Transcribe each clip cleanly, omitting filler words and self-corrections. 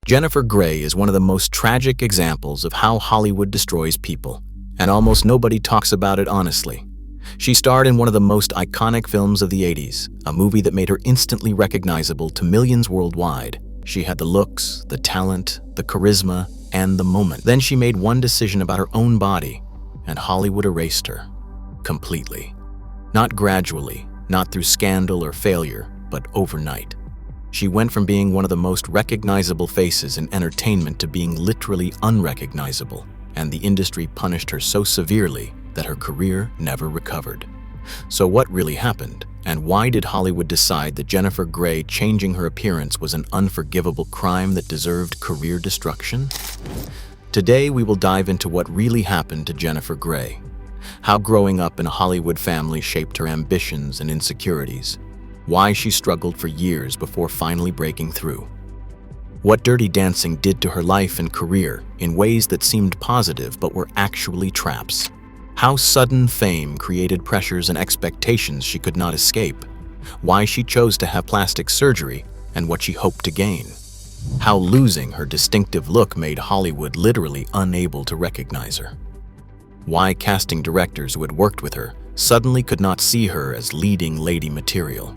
Jennifer Grey is one of the most tragic examples of how Hollywood destroys people, and almost nobody talks about it honestly. She starred in one of the most iconic films of the 80s, a movie that made her instantly recognizable to millions worldwide. She had the looks, the talent, the charisma, and the moment. Then she made one decision about her own body, and Hollywood erased her. Completely. Not gradually, not through scandal or failure, but overnight. She went from being one of the most recognizable faces in entertainment to being literally unrecognizable, and the industry punished her so severely that her career never recovered. So what really happened, and why did Hollywood decide that Jennifer Grey changing her appearance was an unforgivable crime that deserved career destruction? Today we will dive into what really happened to Jennifer Grey, how growing up in a Hollywood family shaped her ambitions and insecurities, why she struggled for years before finally breaking through, what Dirty Dancing did to her life and career in ways that seemed positive but were actually traps, how sudden fame created pressures and expectations she could not escape, why she chose to have plastic surgery and what she hoped to gain, how losing her distinctive look made Hollywood literally unable to recognize her, why casting directors who had worked with her suddenly could not see her as leading lady material,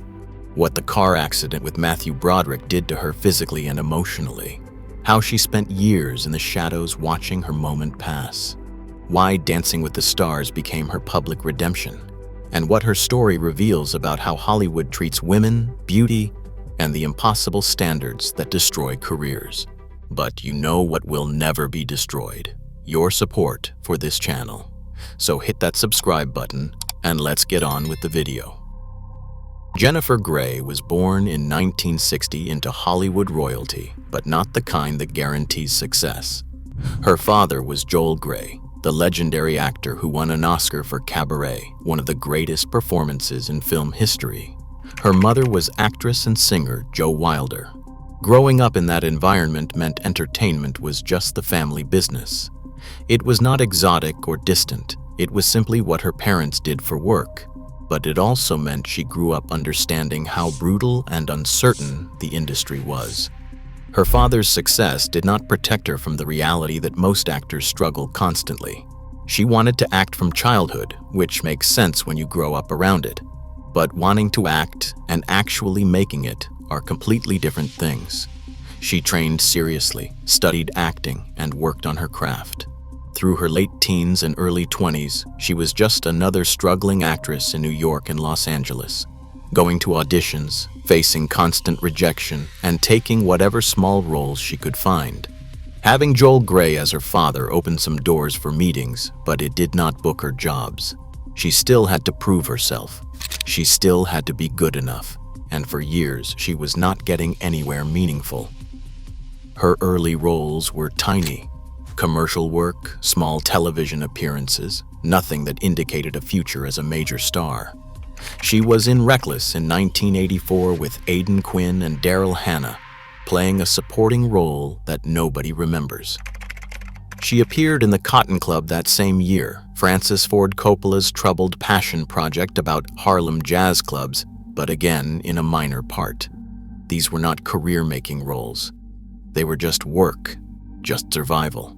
what the car accident with Matthew Broderick did to her physically and emotionally, how she spent years in the shadows watching her moment pass, why Dancing with the Stars became her public redemption, and what her story reveals about how Hollywood treats women, beauty, and the impossible standards that destroy careers. But you know what will never be destroyed? Your support for this channel. So hit that subscribe button and let's get on with the video. Jennifer Grey was born in 1960 into Hollywood royalty, but not the kind that guarantees success. Her father was Joel Grey, the legendary actor who won an Oscar for Cabaret, one of the greatest performances in film history. Her mother was actress and singer Jo Wilder. Growing up in that environment meant entertainment was just the family business. It was not exotic or distant, it was simply what her parents did for work. But it also meant she grew up understanding how brutal and uncertain the industry was. Her father's success did not protect her from the reality that most actors struggle constantly. She wanted to act from childhood, which makes sense when you grow up around it. But wanting to act and actually making it are completely different things. She trained seriously, studied acting, and worked on her craft. Through her late teens and early 20s, she was just another struggling actress in New York and Los Angeles, going to auditions, facing constant rejection, and taking whatever small roles she could find. Having Joel Grey as her father opened some doors for meetings, but it did not book her jobs. She still had to prove herself. She still had to be good enough, and for years she was not getting anywhere meaningful. Her early roles were tiny. Commercial work, small television appearances, nothing that indicated a future as a major star. She was in Reckless in 1984 with Aidan Quinn and Daryl Hannah, playing a supporting role that nobody remembers. She appeared in The Cotton Club that same year, Francis Ford Coppola's troubled passion project about Harlem jazz clubs, but again in a minor part. These were not career-making roles. They were just work, just survival.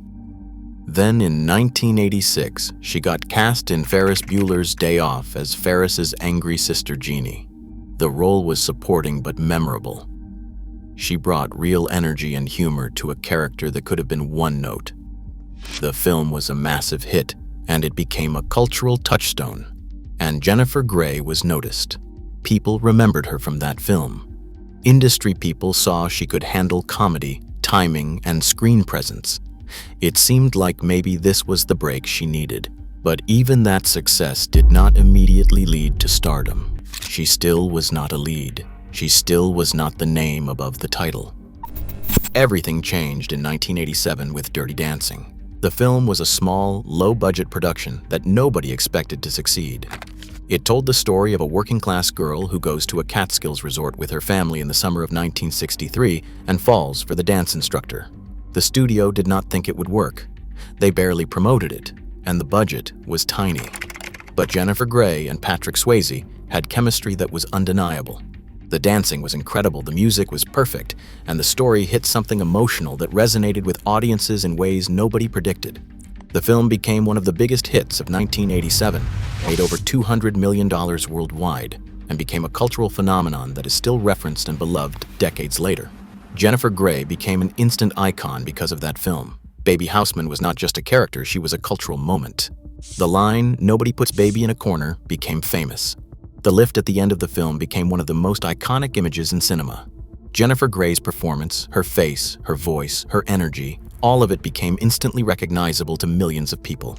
Then in 1986, she got cast in Ferris Bueller's Day Off as Ferris's angry sister Jeannie. The role was supporting but memorable. She brought real energy and humor to a character that could have been one note. The film was a massive hit, and it became a cultural touchstone. And Jennifer Grey was noticed. People remembered her from that film. Industry people saw she could handle comedy, timing, and screen presence. It seemed like maybe this was the break she needed, but even that success did not immediately lead to stardom. She still was not a lead. She still was not the name above the title. Everything changed in 1987 with Dirty Dancing. The film was a small, low-budget production that nobody expected to succeed. It told the story of a working-class girl who goes to a Catskills resort with her family in the summer of 1963 and falls for the dance instructor. The studio did not think it would work. They barely promoted it, and the budget was tiny. But Jennifer Grey and Patrick Swayze had chemistry that was undeniable. The dancing was incredible, the music was perfect, and the story hit something emotional that resonated with audiences in ways nobody predicted. The film became one of the biggest hits of 1987, made over $200 million worldwide, and became a cultural phenomenon that is still referenced and beloved decades later. Jennifer Grey became an instant icon because of that film. Baby Houseman was not just a character, she was a cultural moment. The line, "Nobody puts baby in a corner," became famous. The lift at the end of the film became one of the most iconic images in cinema. Jennifer Grey's performance, her face, her voice, her energy, all of it became instantly recognizable to millions of people.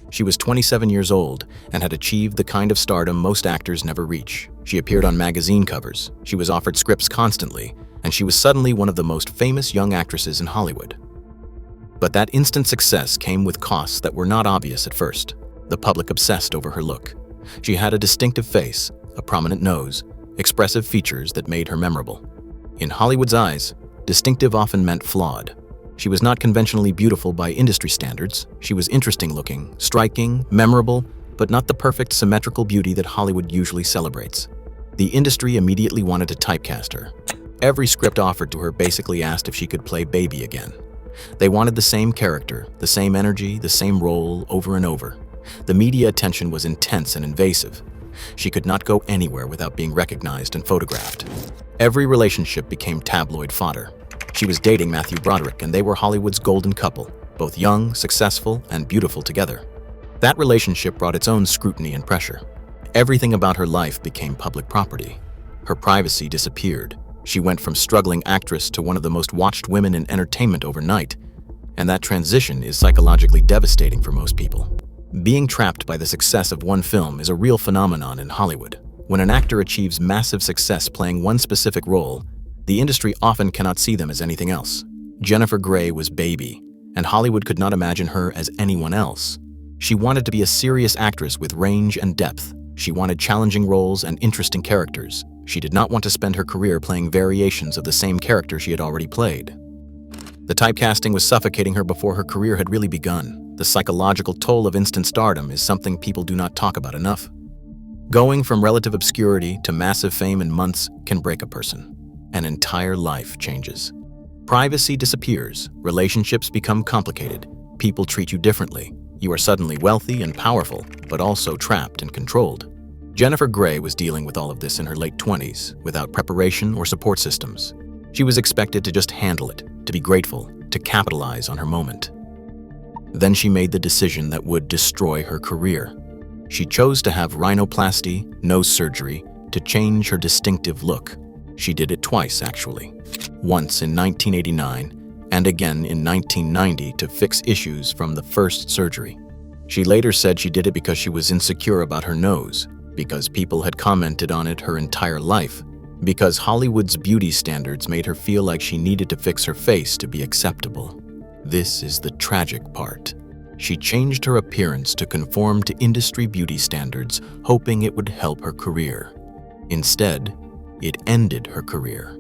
She was 27 years old and had achieved the kind of stardom most actors never reach. She appeared on magazine covers, she was offered scripts constantly, and she was suddenly one of the most famous young actresses in Hollywood. But that instant success came with costs that were not obvious at first. The public obsessed over her look. She had a distinctive face, a prominent nose, expressive features that made her memorable. In Hollywood's eyes, distinctive often meant flawed. She was not conventionally beautiful by industry standards. She was interesting looking, striking, memorable, but not the perfect symmetrical beauty that Hollywood usually celebrates. The industry immediately wanted to typecast her. Every script offered to her basically asked if she could play baby again. They wanted the same character, the same energy, the same role over and over. The media attention was intense and invasive. She could not go anywhere without being recognized and photographed. Every relationship became tabloid fodder. She was dating Matthew Broderick, and they were Hollywood's golden couple, both young, successful, and beautiful together. That relationship brought its own scrutiny and pressure. Everything about her life became public property. Her privacy disappeared. She went from struggling actress to one of the most watched women in entertainment overnight, and that transition is psychologically devastating for most people. Being trapped by the success of one film is a real phenomenon in Hollywood. When an actor achieves massive success playing one specific role, the industry often cannot see them as anything else. Jennifer Grey was baby, and Hollywood could not imagine her as anyone else. She wanted to be a serious actress with range and depth. She wanted challenging roles and interesting characters. She did not want to spend her career playing variations of the same character she had already played. The typecasting was suffocating her before her career had really begun. The psychological toll of instant stardom is something people do not talk about enough. Going from relative obscurity to massive fame in months can break a person. An entire life changes. Privacy disappears, relationships become complicated, people treat you differently. You are suddenly wealthy and powerful, but also trapped and controlled. Jennifer Grey was dealing with all of this in her late 20s, without preparation or support systems. She was expected to just handle it, to be grateful, to capitalize on her moment. Then she made the decision that would destroy her career. She chose to have rhinoplasty, nose surgery, to change her distinctive look. She did it twice, actually. Once in 1989, and again in 1990 to fix issues from the first surgery. She later said she did it because she was insecure about her nose, because people had commented on it her entire life, because Hollywood's beauty standards made her feel like she needed to fix her face to be acceptable. This is the tragic part. She changed her appearance to conform to industry beauty standards, hoping it would help her career. Instead, it ended her career.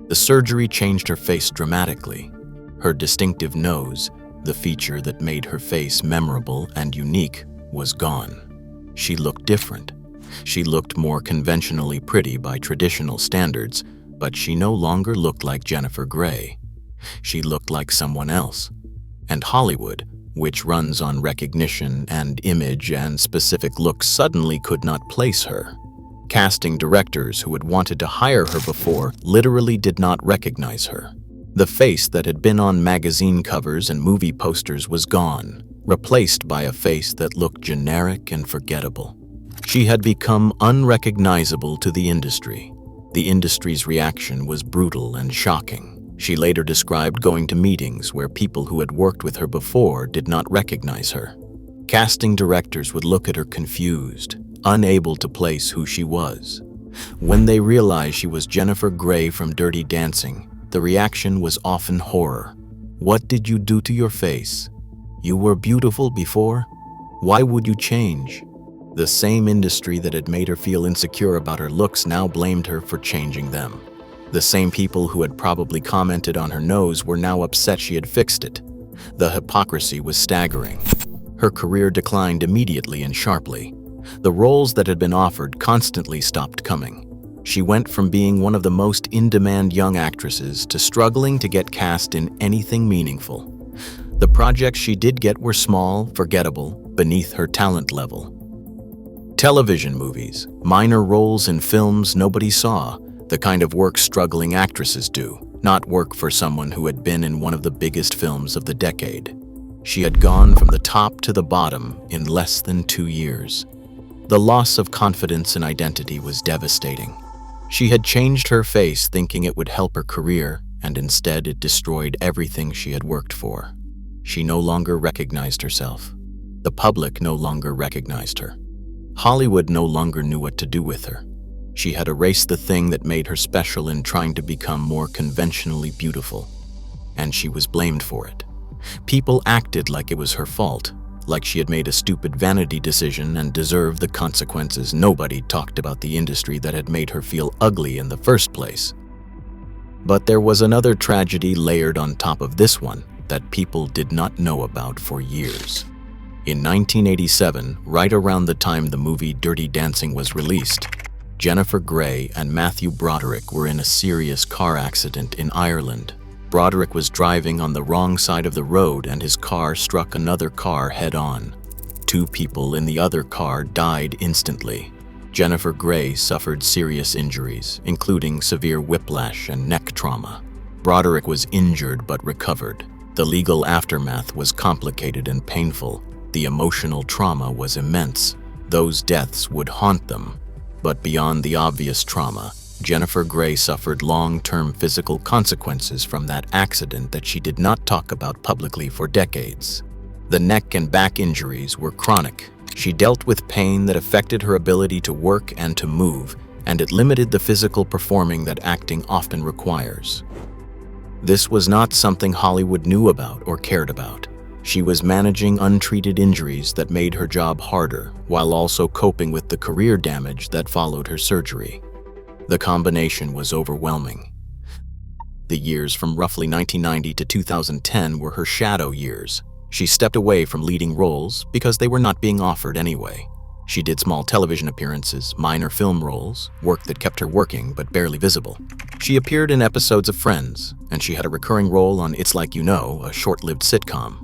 The surgery changed her face dramatically. Her distinctive nose, the feature that made her face memorable and unique, was gone. She looked different. She looked more conventionally pretty by traditional standards, but she no longer looked like Jennifer Grey. She looked like someone else. And Hollywood, which runs on recognition and image and specific looks, suddenly could not place her. Casting directors who had wanted to hire her before literally did not recognize her. The face that had been on magazine covers and movie posters was gone, replaced by a face that looked generic and forgettable. She had become unrecognizable to the industry. The industry's reaction was brutal and shocking. She later described going to meetings where people who had worked with her before did not recognize her. Casting directors would look at her confused, unable to place who she was. When they realized she was Jennifer Grey from Dirty Dancing, the reaction was often horror. What did you do to your face? You were beautiful before? Why would you change? The same industry that had made her feel insecure about her looks now blamed her for changing them. The same people who had probably commented on her nose were now upset she had fixed it. The hypocrisy was staggering. Her career declined immediately and sharply. The roles that had been offered constantly stopped coming. She went from being one of the most in-demand young actresses to struggling to get cast in anything meaningful. The projects she did get were small, forgettable, beneath her talent level. Television movies, minor roles in films nobody saw, the kind of work struggling actresses do, not work for someone who had been in one of the biggest films of the decade. She had gone from the top to the bottom in less than 2 years. The loss of confidence and identity was devastating. She had changed her face thinking it would help her career, and instead it destroyed everything she had worked for. She no longer recognized herself. The public no longer recognized her. Hollywood no longer knew what to do with her. She had erased the thing that made her special in trying to become more conventionally beautiful, and she was blamed for it. People acted like it was her fault, like she had made a stupid vanity decision and deserved the consequences. Nobody talked about the industry that had made her feel ugly in the first place. But there was another tragedy layered on top of this one that people did not know about for years. In 1987, right around the time the movie Dirty Dancing was released, Jennifer Grey and Matthew Broderick were in a serious car accident in Ireland. Broderick was driving on the wrong side of the road and his car struck another car head-on. 2 people in the other car died instantly. Jennifer Grey suffered serious injuries, including severe whiplash and neck trauma. Broderick was injured but recovered. The legal aftermath was complicated and painful. The emotional trauma was immense. Those deaths would haunt them. But beyond the obvious trauma, Jennifer Grey suffered long-term physical consequences from that accident that she did not talk about publicly for decades. The neck and back injuries were chronic. She dealt with pain that affected her ability to work and to move, and it limited the physical performing that acting often requires. This was not something Hollywood knew about or cared about. She was managing untreated injuries that made her job harder, while also coping with the career damage that followed her surgery. The combination was overwhelming. The years from roughly 1990 to 2010 were her shadow years. She stepped away from leading roles because they were not being offered anyway. She did small television appearances, minor film roles, work that kept her working but barely visible. She appeared in episodes of Friends, and she had a recurring role on It's Like You Know, a short-lived sitcom.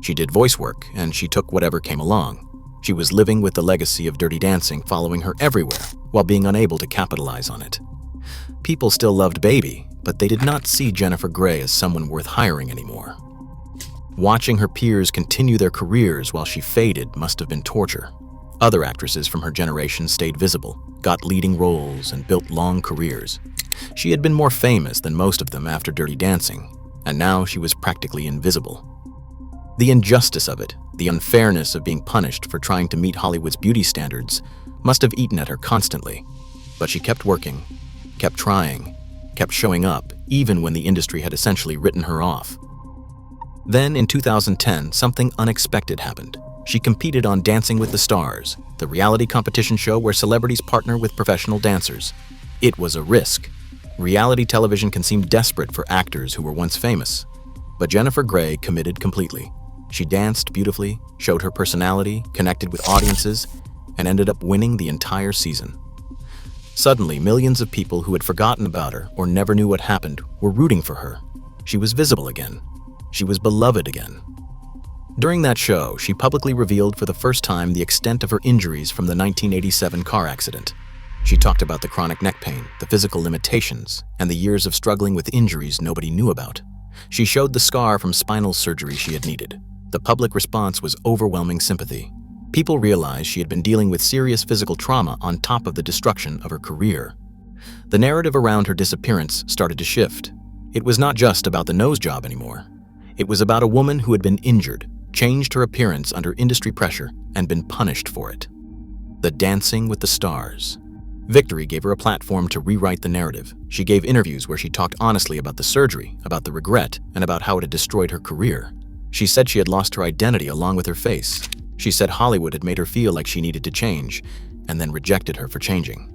She did voice work, and she took whatever came along. She was living with the legacy of Dirty Dancing following her everywhere, while being unable to capitalize on it. People still loved Baby, but they did not see Jennifer Grey as someone worth hiring anymore. Watching her peers continue their careers while she faded must have been torture. Other actresses from her generation stayed visible, got leading roles, and built long careers. She had been more famous than most of them after Dirty Dancing, and now she was practically invisible. The injustice of it, the unfairness of being punished for trying to meet Hollywood's beauty standards, must have eaten at her constantly. But she kept working, kept trying, kept showing up, even when the industry had essentially written her off. Then, in 2010, something unexpected happened. She competed on Dancing with the Stars, the reality competition show where celebrities partner with professional dancers. It was a risk. Reality television can seem desperate for actors who were once famous. But Jennifer Grey committed completely. She danced beautifully, showed her personality, connected with audiences, and ended up winning the entire season. Suddenly, millions of people who had forgotten about her or never knew what happened were rooting for her. She was visible again. She was beloved again. During that show, she publicly revealed for the first time the extent of her injuries from the 1987 car accident. She talked about the chronic neck pain, the physical limitations, and the years of struggling with injuries nobody knew about. She showed the scar from spinal surgery she had needed. The public response was overwhelming sympathy. People realized she had been dealing with serious physical trauma on top of the destruction of her career. The narrative around her disappearance started to shift. It was not just about the nose job anymore. It was about a woman who had been injured, changed her appearance under industry pressure, and been punished for it. The Dancing with the Stars. Victory gave her a platform to rewrite the narrative. She gave interviews where she talked honestly about the surgery, about the regret, and about how it had destroyed her career. She said she had lost her identity along with her face. She said Hollywood had made her feel like she needed to change, and then rejected her for changing.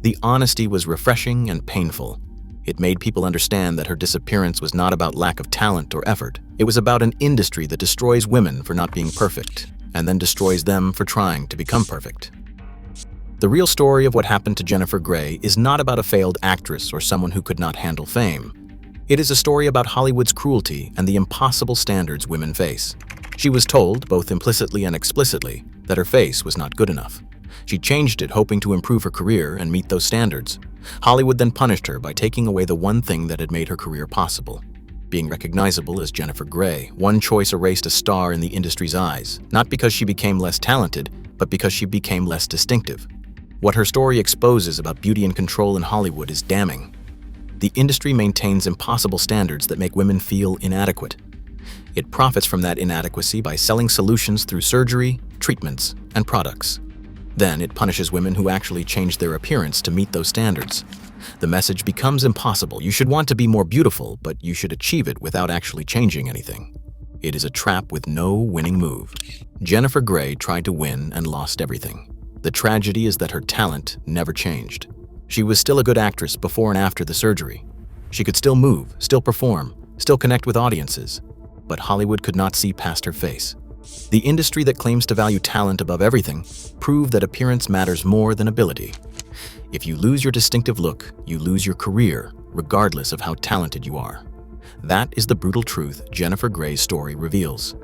The honesty was refreshing and painful. It made people understand that her disappearance was not about lack of talent or effort. It was about an industry that destroys women for not being perfect, and then destroys them for trying to become perfect. The real story of what happened to Jennifer Grey is not about a failed actress or someone who could not handle fame. It is a story about Hollywood's cruelty and the impossible standards women face. She was told, both implicitly and explicitly, that her face was not good enough. She changed it hoping to improve her career and meet those standards. Hollywood then punished her by taking away the one thing that had made her career possible. Being recognizable as Jennifer Grey, one choice erased a star in the industry's eyes, not because she became less talented, but because she became less distinctive. What her story exposes about beauty and control in Hollywood is damning. The industry maintains impossible standards that make women feel inadequate. It profits from that inadequacy by selling solutions through surgery, treatments, and products. Then it punishes women who actually change their appearance to meet those standards. The message becomes impossible. You should want to be more beautiful, but you should achieve it without actually changing anything. It is a trap with no winning move. Jennifer Grey tried to win and lost everything. The tragedy is that her talent never changed. She was still a good actress before and after the surgery. She could still move, still perform, still connect with audiences. But Hollywood could not see past her face. The industry that claims to value talent above everything proved that appearance matters more than ability. If you lose your distinctive look, you lose your career, regardless of how talented you are. That is the brutal truth Jennifer Grey's story reveals.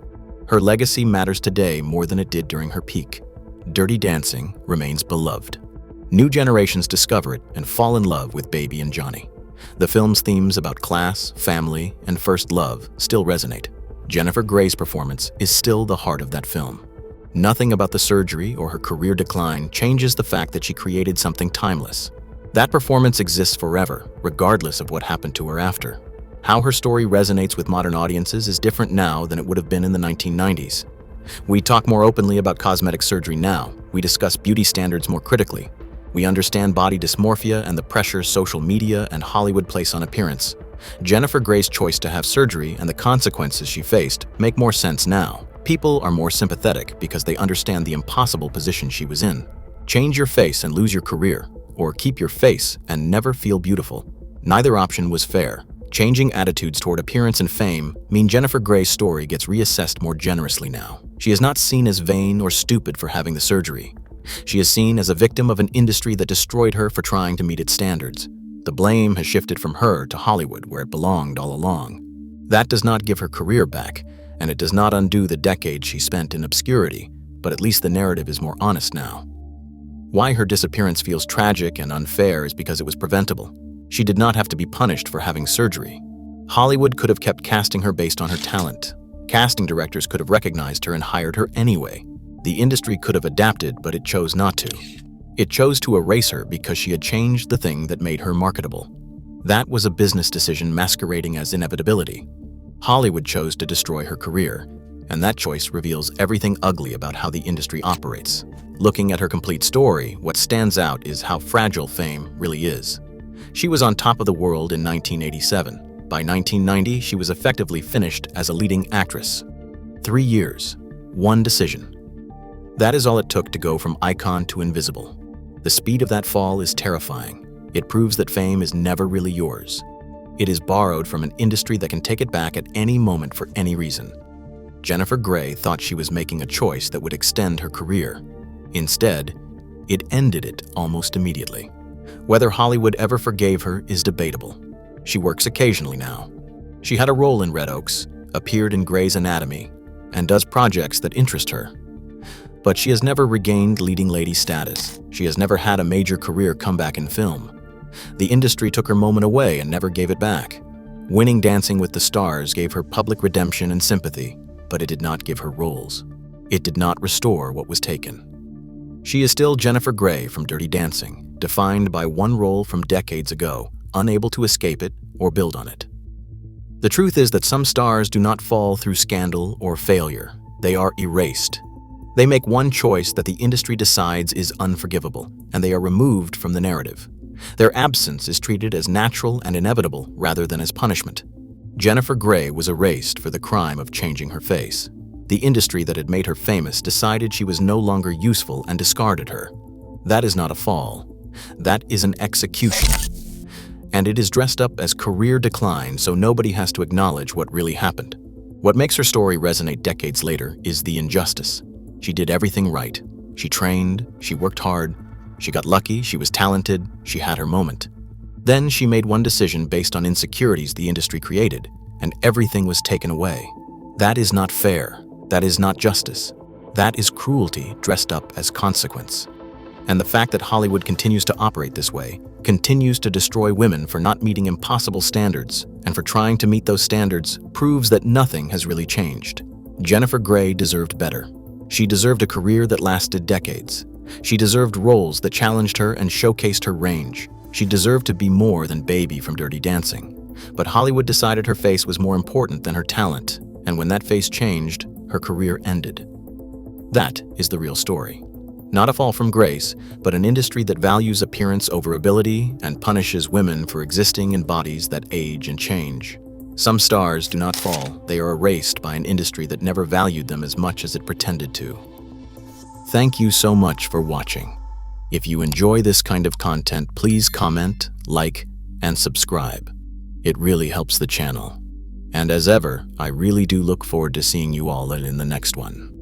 Her legacy matters today more than it did during her peak. Dirty Dancing remains beloved. New generations discover it and fall in love with Baby and Johnny. The film's themes about class, family, and first love still resonate. Jennifer Grey's performance is still the heart of that film. Nothing about the surgery or her career decline changes the fact that she created something timeless. That performance exists forever, regardless of what happened to her after. How her story resonates with modern audiences is different now than it would have been in the 1990s. We talk more openly about cosmetic surgery now. We discuss beauty standards more critically. We understand body dysmorphia and the pressure social media and Hollywood place on appearance. Jennifer Grey's choice to have surgery and the consequences she faced make more sense now. People are more sympathetic because they understand the impossible position she was in. Change your face and lose your career, or keep your face and never feel beautiful. Neither option was fair. Changing attitudes toward appearance and fame mean Jennifer Grey's story gets reassessed more generously now. She is not seen as vain or stupid for having the surgery. She is seen as a victim of an industry that destroyed her for trying to meet its standards. The blame has shifted from her to Hollywood, where it belonged all along. That does not give her career back, and it does not undo the decades she spent in obscurity, but at least the narrative is more honest now. Why her disappearance feels tragic and unfair is because it was preventable. She did not have to be punished for having surgery. Hollywood could have kept casting her based on her talent. Casting directors could have recognized her and hired her anyway. The industry could have adapted, but it chose not to. It chose to erase her because she had changed the thing that made her marketable. That was a business decision masquerading as inevitability. Hollywood chose to destroy her career, and that choice reveals everything ugly about how the industry operates. Looking at her complete story, what stands out is how fragile fame really is. She was on top of the world in 1987. By 1990, she was effectively finished as a leading actress. 3 years, one decision. That is all it took to go from icon to invisible. The speed of that fall is terrifying. It proves that fame is never really yours. It is borrowed from an industry that can take it back at any moment for any reason. Jennifer Grey thought she was making a choice that would extend her career. Instead, it ended it almost immediately. Whether Hollywood ever forgave her is debatable. She works occasionally now. She had a role in Red Oaks, appeared in Grey's Anatomy, and does projects that interest her. But she has never regained leading lady status. She has never had a major career comeback in film. The industry took her moment away and never gave it back. Winning Dancing with the Stars gave her public redemption and sympathy, but it did not give her roles. It did not restore what was taken. She is still Jennifer Grey from Dirty Dancing, defined by one role from decades ago, unable to escape it or build on it. The truth is that some stars do not fall through scandal or failure. They are erased. They make one choice that the industry decides is unforgivable, and they are removed from the narrative. Their absence is treated as natural and inevitable rather than as punishment. Jennifer Grey was erased for the crime of changing her face. The industry that had made her famous decided she was no longer useful and discarded her. That is not a fall. That is an execution. And it is dressed up as career decline so nobody has to acknowledge what really happened. What makes her story resonate decades later is the injustice. She did everything right. She trained, she worked hard, She got lucky, she was talented, she had her moment. Then she made one decision based on insecurities the industry created, and everything was taken away. That is not fair. That is not justice. That is cruelty dressed up as consequence. And the fact that Hollywood continues to operate this way, continues to destroy women for not meeting impossible standards, and for trying to meet those standards, proves that nothing has really changed. Jennifer Grey deserved better. She deserved a career that lasted decades. She deserved roles that challenged her and showcased her range. She deserved to be more than Baby from Dirty Dancing. But Hollywood decided her face was more important than her talent, and when that face changed, her career ended. That is the real story. Not a fall from grace, but an industry that values appearance over ability and punishes women for existing in bodies that age and change. Some stars do not fall, they are erased by an industry that never valued them as much as it pretended to. Thank you so much for watching. If you enjoy this kind of content, please comment, like, and subscribe. It really helps the channel. And as ever, I really do look forward to seeing you all in the next one.